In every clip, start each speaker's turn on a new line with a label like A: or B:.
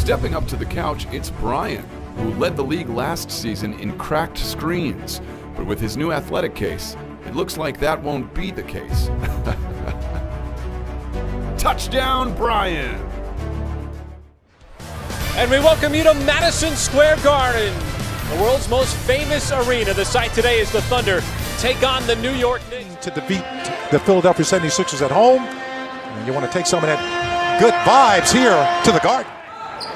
A: Stepping up to the couch, it's Brian, who led the league last season in cracked screens. But with his new athletic case, it looks like that won't be the case. Touchdown, Brian!
B: And we welcome you to Madison Square Garden, the world's most famous arena. The site today is the Thunder take on the New York Knicks.
C: To defeat the Philadelphia 76ers at home. And you want to take some of that good vibes here to the Garden.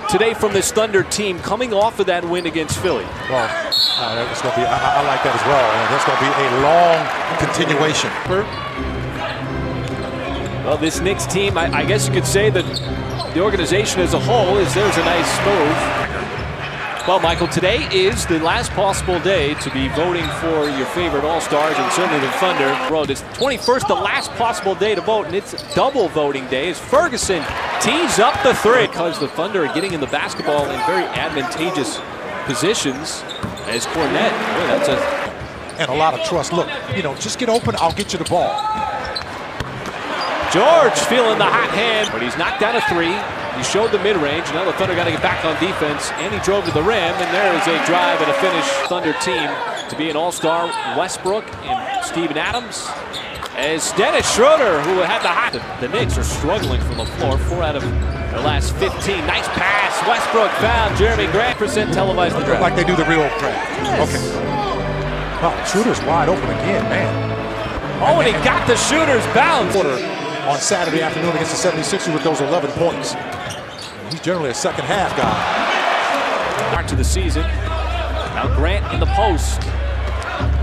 B: Today from this Thunder team coming off of that win against Philly.
C: Well, it's going to be, I like that as well. And that's going to be a long continuation.
B: Well, this Knicks team, I guess you could say that the organization as a whole there's a nice move. Well, Michael, today is the last possible day to be voting for your favorite All-Stars and certainly the Thunder. Well, it's 21st, the last possible day to vote, and it's double voting day as Ferguson tees up the three. Because the Thunder are getting in the basketball in very advantageous positions as Cornette. Boy, that's
C: and a lot of trust. Look, just get open, I'll get you the ball.
B: George feeling the hot hand, but he's knocked down a three. He showed the mid-range. Now the Thunder got to get back on defense, and he drove to the rim, and there is a drive and a finish. Thunder team to be an all-star. Westbrook and Steven Adams. As Dennis Schroeder, who had the hot. The Knicks are struggling from the floor. 4 out of their last 15. Nice pass. Westbrook found Jeremy Grant. % televised the draft.
C: Like they do the real draft.
B: Yes.
C: Okay. Wow, Schroeder's wide open again, man.
B: Oh, and he got the shooter's bounce.
C: On Saturday afternoon against the 76ers with those 11 points. He's generally a second half guy.
B: Start to the season. Now Grant in the post.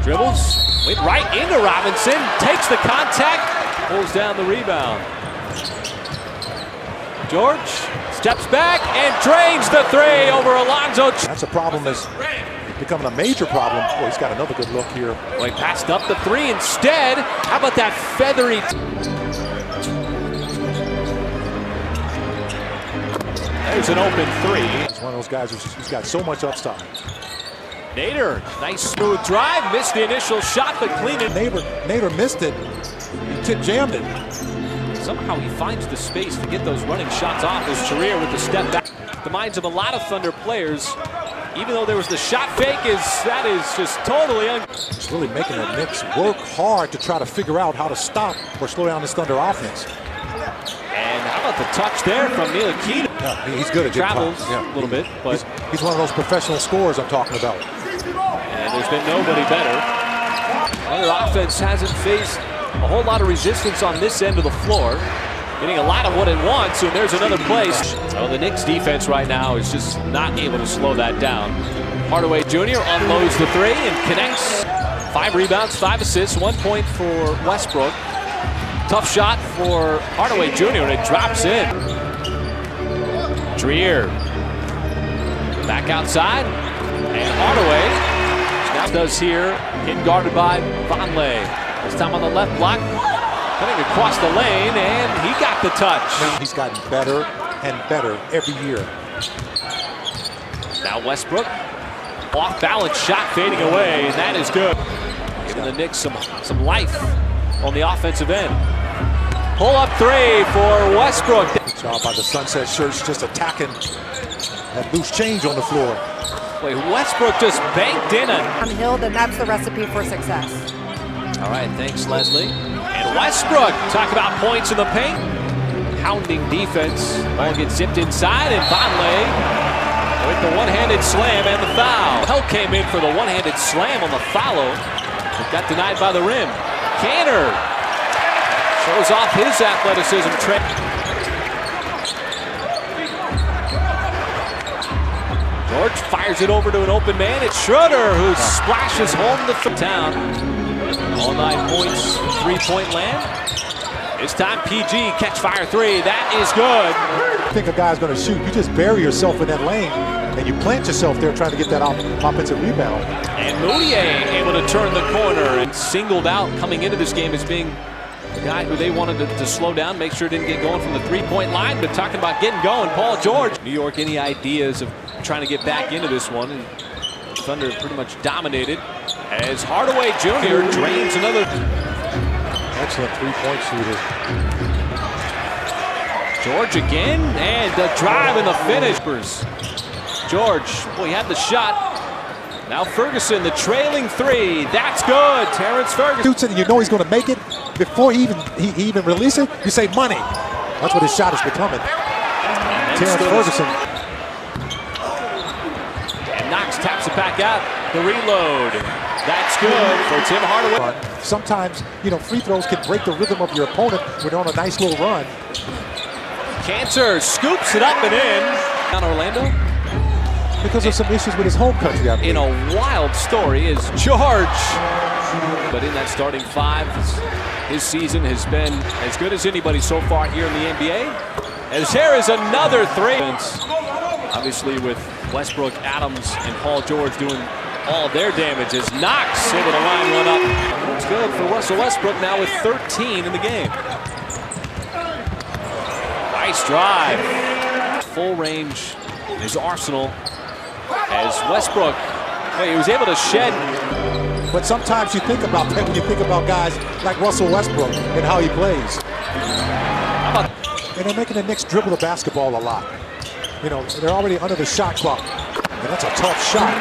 B: Dribbles. Went right into Robinson. Takes the contact. Pulls down the rebound. George steps back and drains the three over Alonzo.
C: That's a problem that's becoming a major problem. Boy, he's got another good look here.
B: Well, he passed up the three instead. How about that feathery... There's an open three.
C: He's one of those guys who's got so much upside.
B: Nader, nice smooth drive. Missed the initial shot, but clean it.
C: Nader missed it. He jammed it.
B: Somehow he finds the space to get those running shots off his career with the step back. The minds of a lot of Thunder players, even though there was the shot fake, that is just totally
C: It's really making the Knicks work hard to try to figure out how to stop or slow down this Thunder offense.
B: And how about the touch there from Ntilikina?
C: Yeah, he's good at
B: travels a little bit, but
C: he's one of those professional scorers I'm talking about.
B: And there's been nobody better. Their offense hasn't faced a whole lot of resistance on this end of the floor. Getting a lot of what it wants, and there's another place. So the Knicks defense right now is just not able to slow that down. Hardaway Jr. unloads the three and connects. 5 rebounds, 5 assists, 1 point for Westbrook. Tough shot for Hardaway Jr. and it drops in. Dreer back outside, and Hardaway now does here, getting guarded by Vonleh. This time on the left block, cutting across the lane, and he got the touch.
C: He's gotten better and better every year.
B: Now Westbrook, off balance shot fading away, and that is good. Giving the Knicks some life on the offensive end. Pull up three for Westbrook.
C: Good job by the Sunset Shirts, just attacking that loose change on the floor.
B: Wait, Westbrook just banked in it.
D: On Hill, then that's the recipe for success.
B: All right, thanks, Leslie. And Westbrook, talk about points in the paint. Pounding defense. Ball gets zipped inside, and Vonleh with the one-handed slam and the foul. Hill came in for the one-handed slam on the follow, but got denied by the rim. Canner shows off his athleticism. George fires it over to an open man. It's Schroeder who splashes home the town. All 9 points, 3-point land. This time PG, catch fire three. That is good.
C: I think a guy's going to shoot. You just bury yourself in that lane, and you plant yourself there trying to get that offensive rebound.
B: And Moutier able to turn the corner and singled out coming into this game as being the guy who they wanted to slow down, make sure it didn't get going from the three-point line. But talking about getting going, Paul George. New York, any ideas of trying to get back into this one? And Thunder pretty much dominated as Hardaway Jr. drains another.
C: Excellent three-point shooter.
B: George again, and the drive and the finish. George, boy, he had the shot. Now Ferguson, the trailing three. That's good. Terrence Ferguson.
C: Shoots it, and you know he's going to make it before he even releases it. You say money. That's what his shot is becoming. Terrence Ferguson.
B: And Knox taps it back out. The reload. That's good for Tim Hardaway.
C: Sometimes, you know, free throws can break the rhythm of your opponent when they're on a nice little run.
B: Cantor scoops it up and in. Down Orlando.
C: Because of some issues with his home country, I believe.
B: In a wild story is George. But in that starting five, his season has been as good as anybody so far here in the NBA. As here is another three. Obviously with Westbrook, Adams, and Paul George doing all their damage as Knox able to line one up. It's good for Russell Westbrook now with 13 in the game. Nice drive. Full range is Arsenal. As Westbrook, he was able to shed.
C: But sometimes you think about that when you think about guys like Russell Westbrook and how he plays. And they're making the Knicks dribble the basketball a lot. You know, they're already under the shot clock. And that's a tough shot.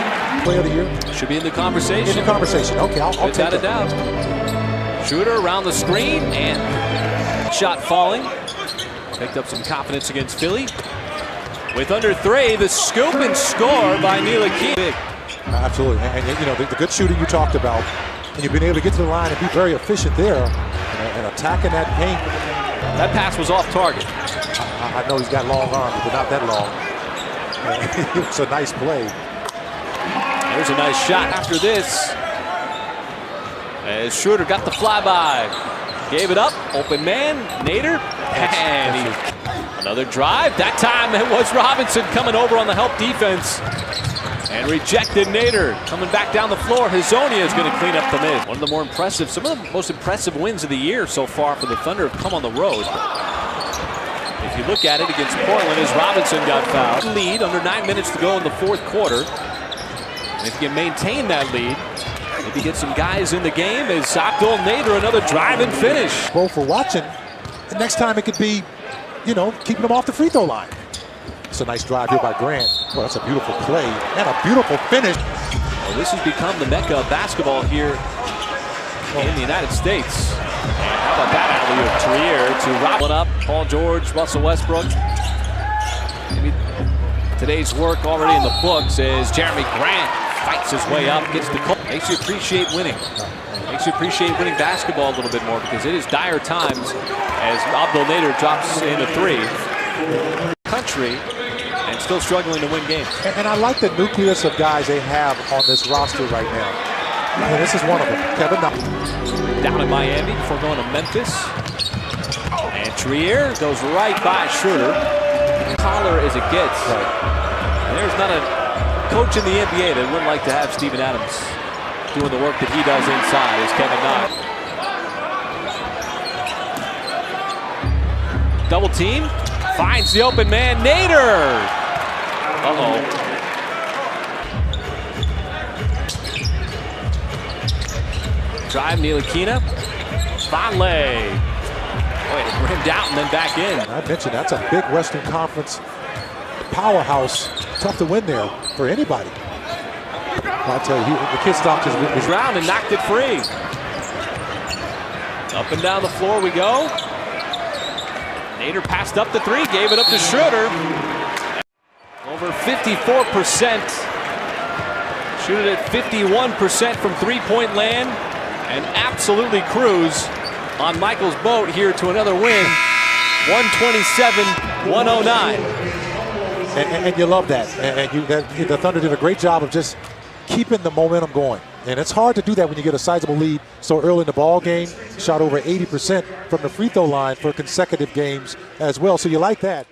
C: Player of the year.
B: Should be in the conversation.
C: In the conversation. Okay, I'll take
B: it down. Shooter around the screen and shot falling. Picked up some confidence against Philly. With under three, the scoop and score by Ntilikina.
C: Absolutely, and you know, the good shooting you talked about, and you've been able to get to the line and be very efficient there, and attacking that paint.
B: That pass was off target.
C: I know he's got long arms, but not that long. It's a nice play.
B: There's a nice shot after this. As Schroeder got the flyby. Gave it up, open man, Nader, and another drive. That time it was Robinson coming over on the help defense and rejected Nader. Coming back down the floor, Hazonia is going to clean up the mid. One of the more impressive, some of the most impressive wins of the year so far for the Thunder have come on the road. If you look at it against Portland, as Robinson got fouled. Lead under 9 minutes to go in the fourth quarter. And if you can maintain that lead, maybe get some guys in the game as Abdul Nader, another drive and finish.
C: Both for watching. The next time it could be, you know, keeping them off the free throw line. It's a nice drive here by Grant. Well, that's a beautiful play and a beautiful finish.
B: Well, this has become the mecca of basketball here in the United States. And how about that alley of Trier to Robin up. Paul George, Russell Westbrook. Maybe today's work already in the books as Jeremy Grant fights his way up, gets the call. Makes you appreciate winning. Makes you appreciate winning basketball a little bit more because it is dire times as Abdul Nader drops in a three. Country and still struggling to win games.
C: And I like the nucleus of guys they have on this roster right now. And this is one of them, Kevin Knox.
B: Down in Miami before going to Memphis. And Trier goes right by Schroeder. Collar as it gets.
C: Right.
B: And there's not a coach in the NBA that wouldn't like to have Steven Adams doing the work that he does inside is Kevin Knox. Double team. Finds the open man, Nader. Uh-oh. Drive, Ntilikina. Vonleh. Boy, it rimmed out and then back in.
C: I mentioned that's a big Western Conference powerhouse. Tough to win there for anybody. I'll tell you, the kid stopped his
B: round and knocked it free. Up and down the floor we go. Nader passed up the three, gave it up to Schroeder. Over 54%. Shoot it at 51% from three-point land. And absolutely cruise on Michael's boat here to another win. 127-109.
C: And you love that. And the Thunder did a great job of just keeping the momentum going. And it's hard to do that when you get a sizable lead so early in the ball game. Shot over 80% from the free throw line for consecutive games as well. So you like that.